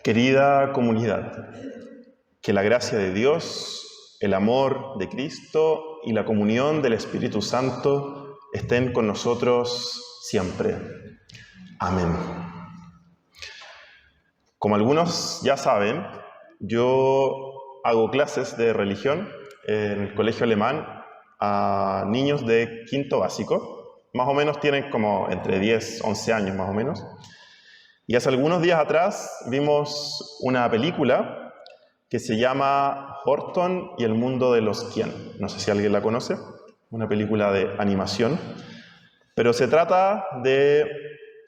Querida comunidad, que la gracia de Dios, el amor de Cristo y la comunión del Espíritu Santo estén con nosotros siempre. Amén. Como algunos ya saben, yo hago clases de religión en el colegio alemán a niños de quinto básico. Más o menos tienen como entre 10, 11 años más o menos. Y hace algunos días atrás vimos una película que se llama Horton y el mundo de los quién. No sé si alguien la conoce, una película de animación. Pero se trata de,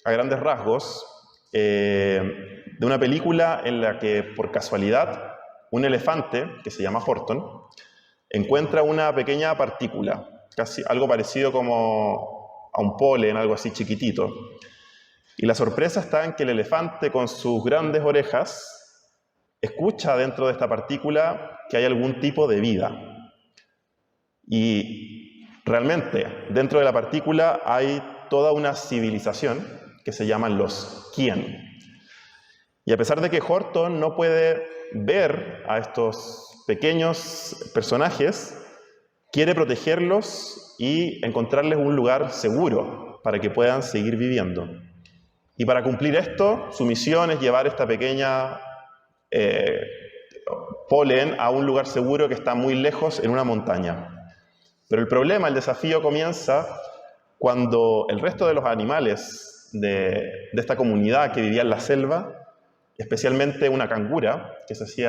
a grandes rasgos, de una película en la que, por casualidad, un elefante, que se llama Horton, encuentra una pequeña partícula, casi algo parecido como a un polen, algo así chiquitito. Y la sorpresa está en que el elefante, con sus grandes orejas, escucha dentro de esta partícula que hay algún tipo de vida. Y realmente, dentro de la partícula hay toda una civilización que se llaman los quién. Y a pesar de que Horton no puede ver a estos pequeños personajes, quiere protegerlos y encontrarles un lugar seguro para que puedan seguir viviendo. Y para cumplir esto, su misión es llevar esta pequeña polen a un lugar seguro que está muy lejos en una montaña. Pero el problema, el desafío comienza cuando el resto de los animales de esta comunidad que vivía en la selva, especialmente una cangura que se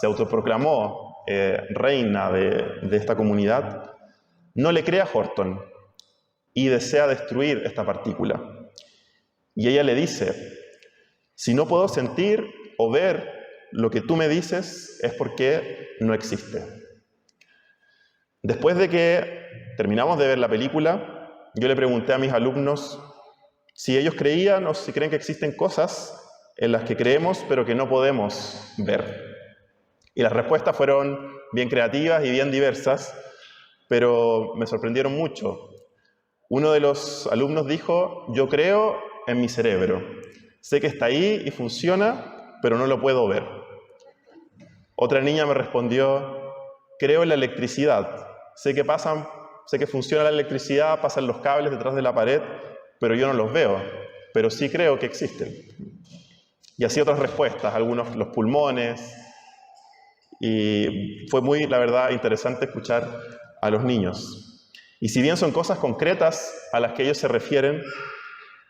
autoproclamó reina de esta comunidad, no le cree a Horton y desea destruir esta partícula. Y ella le dice: si no puedo sentir o ver lo que tú me dices, es porque no existe. Después de que terminamos de ver la película, yo le pregunté a mis alumnos si ellos creían o si creen que existen cosas en las que creemos pero que no podemos ver. Y las respuestas fueron bien creativas y bien diversas, pero me sorprendieron mucho. Uno de los alumnos dijo: yo creo en mi cerebro. Sé que está ahí y funciona, pero no lo puedo ver. Otra niña me respondió: creo en la electricidad. Sé que funciona la electricidad, pasan los cables detrás de la pared, pero yo no los veo. Pero sí creo que existen. Y así otras respuestas, algunos los pulmones. Y fue muy, la verdad, interesante escuchar a los niños. Y si bien son cosas concretas a las que ellos se refieren,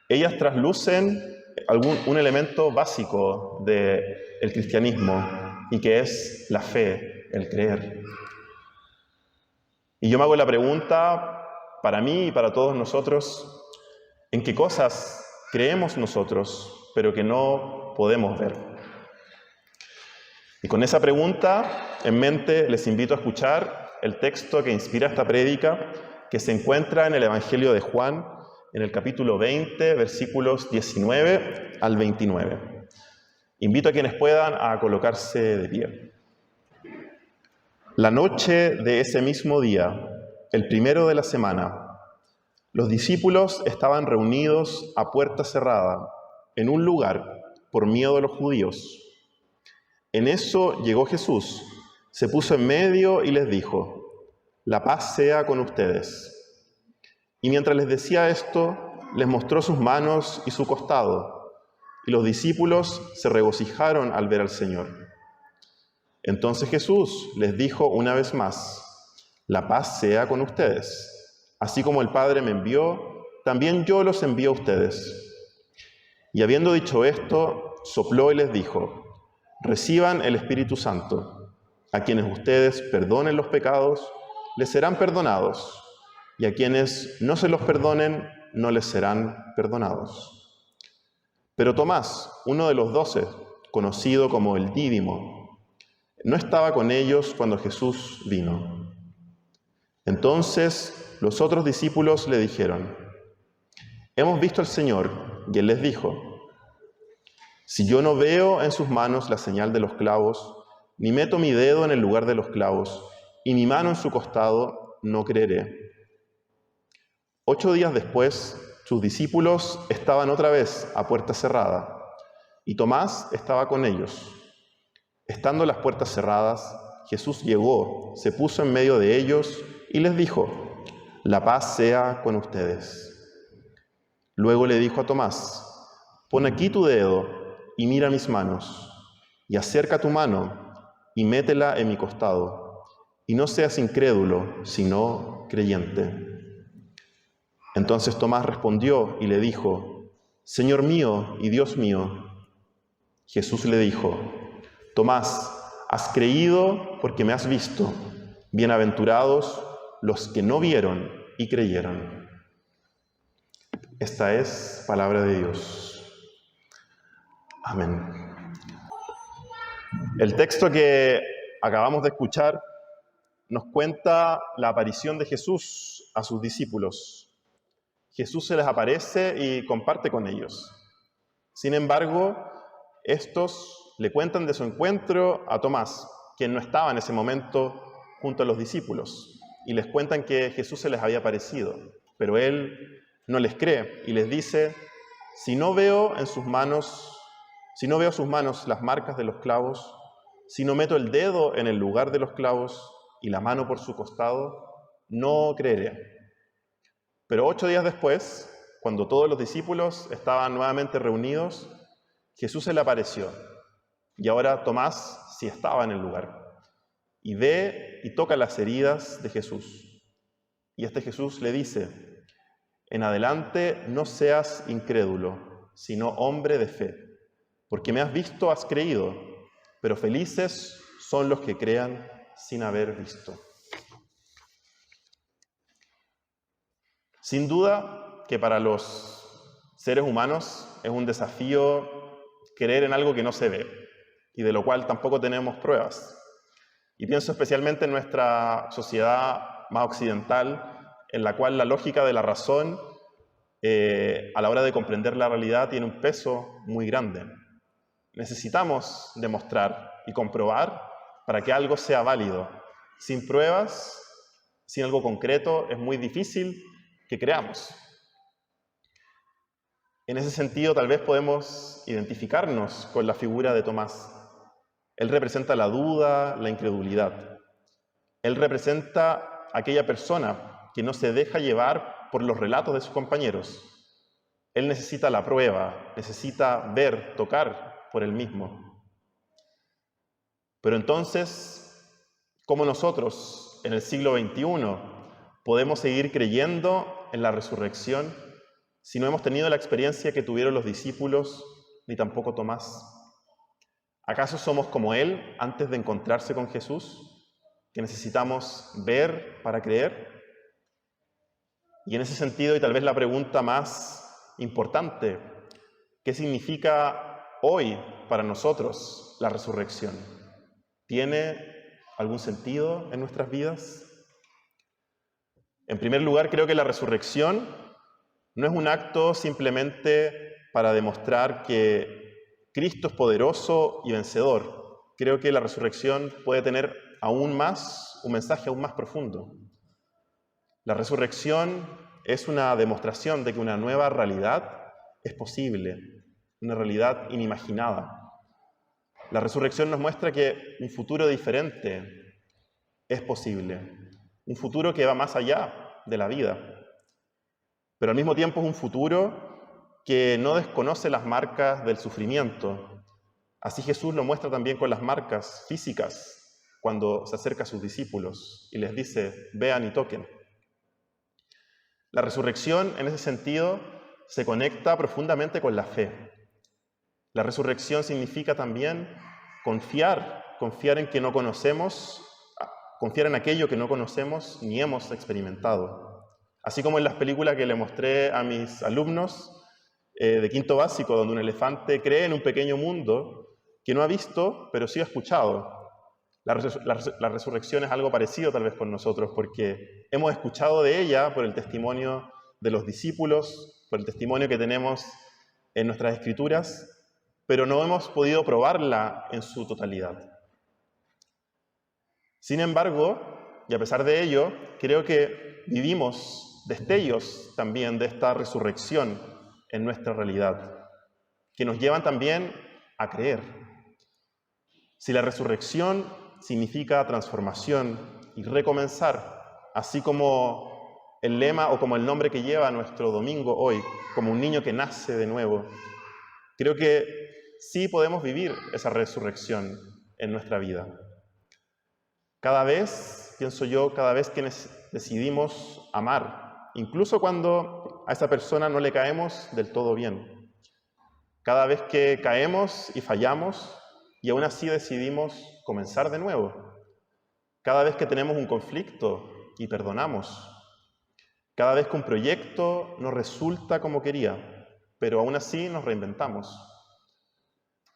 ellas traslucen un elemento básico del cristianismo, y que es la fe, el creer. Y yo me hago la pregunta, para mí y para todos nosotros, ¿en qué cosas creemos nosotros, pero que no podemos ver? Y con esa pregunta en mente, les invito a escuchar el texto que inspira esta prédica, que se encuentra en el Evangelio de Juan, en el capítulo 20, versículos 19 al 29. Invito a quienes puedan a colocarse de pie. La noche de ese mismo día, el primero de la semana, los discípulos estaban reunidos a puerta cerrada, en un lugar, por miedo a los judíos. En eso llegó Jesús, se puso en medio y les dijo: la paz sea con ustedes. Y mientras les decía esto, les mostró sus manos y su costado, y los discípulos se regocijaron al ver al Señor. Entonces Jesús les dijo una vez más: la paz sea con ustedes. Así como el Padre me envió, también yo los envío a ustedes. Y habiendo dicho esto, sopló y les dijo: reciban el Espíritu Santo. A quienes ustedes perdonen los pecados, les serán perdonados, y a quienes no se los perdonen, no les serán perdonados. Pero Tomás, uno de los 12, conocido como el Dídimo, no estaba con ellos cuando Jesús vino. Entonces los otros discípulos le dijeron: hemos visto al Señor. Y él les dijo: si yo no veo en sus manos la señal de los clavos, ni meto mi dedo en el lugar de los clavos, y mi mano en su costado, no creeré. 8 días después, sus discípulos estaban otra vez a puerta cerrada, y Tomás estaba con ellos. Estando las puertas cerradas, Jesús llegó, se puso en medio de ellos y les dijo: «La paz sea con ustedes». Luego le dijo a Tomás: «Pon aquí tu dedo y mira mis manos, y acerca tu mano y métela en mi costado, y no seas incrédulo, sino creyente». Entonces Tomás respondió y le dijo: «Señor mío y Dios mío». Jesús le dijo: «Tomás, has creído porque me has visto. Bienaventurados los que no vieron y creyeron». Esta es palabra de Dios. Amén. El texto que acabamos de escuchar nos cuenta la aparición de Jesús a sus discípulos. Jesús se les aparece y comparte con ellos. Sin embargo, estos le cuentan de su encuentro a Tomás, quien no estaba en ese momento junto a los discípulos, y les cuentan que Jesús se les había aparecido, pero él no les cree y les dice: si no veo sus manos las marcas de los clavos, si no meto el dedo en el lugar de los clavos y la mano por su costado, no creeré. Pero 8 días después, cuando todos los discípulos estaban nuevamente reunidos, Jesús se le apareció, y ahora Tomás sí estaba en el lugar, y ve y toca las heridas de Jesús. Y Jesús le dice: en adelante no seas incrédulo, sino hombre de fe, porque me has visto, has creído, pero felices son los que crean sin haber visto. Sin duda que para los seres humanos es un desafío creer en algo que no se ve y de lo cual tampoco tenemos pruebas. Y pienso especialmente en nuestra sociedad más occidental, en la cual la lógica de la razón a la hora de comprender la realidad tiene un peso muy grande. Necesitamos demostrar y comprobar para que algo sea válido. Sin pruebas, sin algo concreto, es muy difícil que creamos. En ese sentido, tal vez podemos identificarnos con la figura de Tomás. Él representa la duda, la incredulidad. Él representa aquella persona que no se deja llevar por los relatos de sus compañeros. Él necesita la prueba, necesita ver, tocar por él mismo. Pero entonces, ¿cómo nosotros, en el siglo XXI, podemos seguir creyendo en la resurrección si no hemos tenido la experiencia que tuvieron los discípulos, ni tampoco Tomás? ¿Acaso somos como él antes de encontrarse con Jesús, que necesitamos ver para creer? Y en ese sentido, y tal vez la pregunta más importante, ¿qué significa hoy para nosotros la resurrección? ¿Tiene algún sentido en nuestras vidas? En primer lugar, creo que la resurrección no es un acto simplemente para demostrar que Cristo es poderoso y vencedor. Creo que la resurrección puede tener un mensaje aún más profundo. La resurrección es una demostración de que una nueva realidad es posible, una realidad inimaginada. La resurrección nos muestra que un futuro diferente es posible, un futuro que va más allá de la vida, pero al mismo tiempo es un futuro que no desconoce las marcas del sufrimiento. Así Jesús lo muestra también con las marcas físicas cuando se acerca a sus discípulos y les dice: vean y toquen. La resurrección, en ese sentido, se conecta profundamente con la fe. La resurrección significa también confiar en que no conocemos, confiar en aquello que no conocemos ni hemos experimentado. Así como en las películas que le mostré a mis alumnos de quinto básico, donde un elefante cree en un pequeño mundo que no ha visto, pero sí ha escuchado. La resurrección es algo parecido tal vez con nosotros, porque hemos escuchado de ella por el testimonio de los discípulos, por el testimonio que tenemos en nuestras escrituras, pero no hemos podido probarla en su totalidad. Sin embargo, y a pesar de ello, creo que vivimos destellos también de esta resurrección en nuestra realidad, que nos llevan también a creer. Si la resurrección significa transformación y recomenzar, así como el lema o como el nombre que lleva nuestro domingo hoy, como un niño que nace de nuevo, creo que sí podemos vivir esa resurrección en nuestra vida. Cada vez, pienso yo, cada vez que decidimos amar, incluso cuando a esa persona no le caemos del todo bien. Cada vez que caemos y fallamos y aún así decidimos comenzar de nuevo. Cada vez que tenemos un conflicto y perdonamos. Cada vez que un proyecto no resulta como quería, pero aún así nos reinventamos.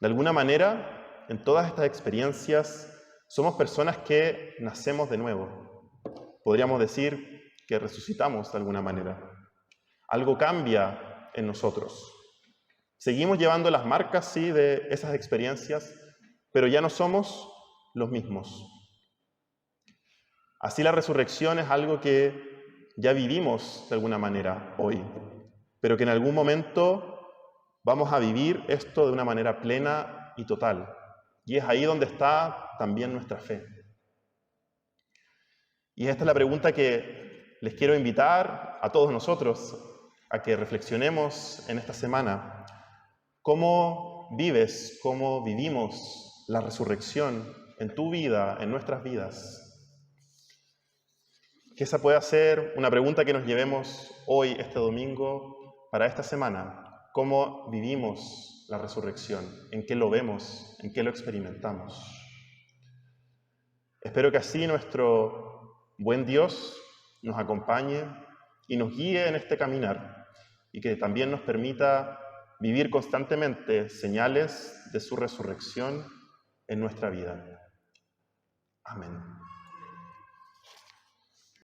De alguna manera, en todas estas experiencias, somos personas que nacemos de nuevo. Podríamos decir que resucitamos de alguna manera. Algo cambia en nosotros. Seguimos llevando las marcas, sí, de esas experiencias, pero ya no somos los mismos. Así la resurrección es algo que ya vivimos de alguna manera hoy, pero que en algún momento vamos a vivir esto de una manera plena y total. Y es ahí donde está también nuestra fe. Y esta es la pregunta que les quiero invitar a todos nosotros a que reflexionemos en esta semana. ¿Cómo vives, cómo vivimos la resurrección en tu vida, en nuestras vidas? Que esa pueda ser una pregunta que nos llevemos hoy, este domingo, para esta semana. ¿Cómo vivimos la resurrección? ¿En qué lo vemos? ¿En qué lo experimentamos? Espero que así nuestro buen Dios nos acompañe y nos guíe en este caminar y que también nos permita vivir constantemente señales de su resurrección en nuestra vida. Amén.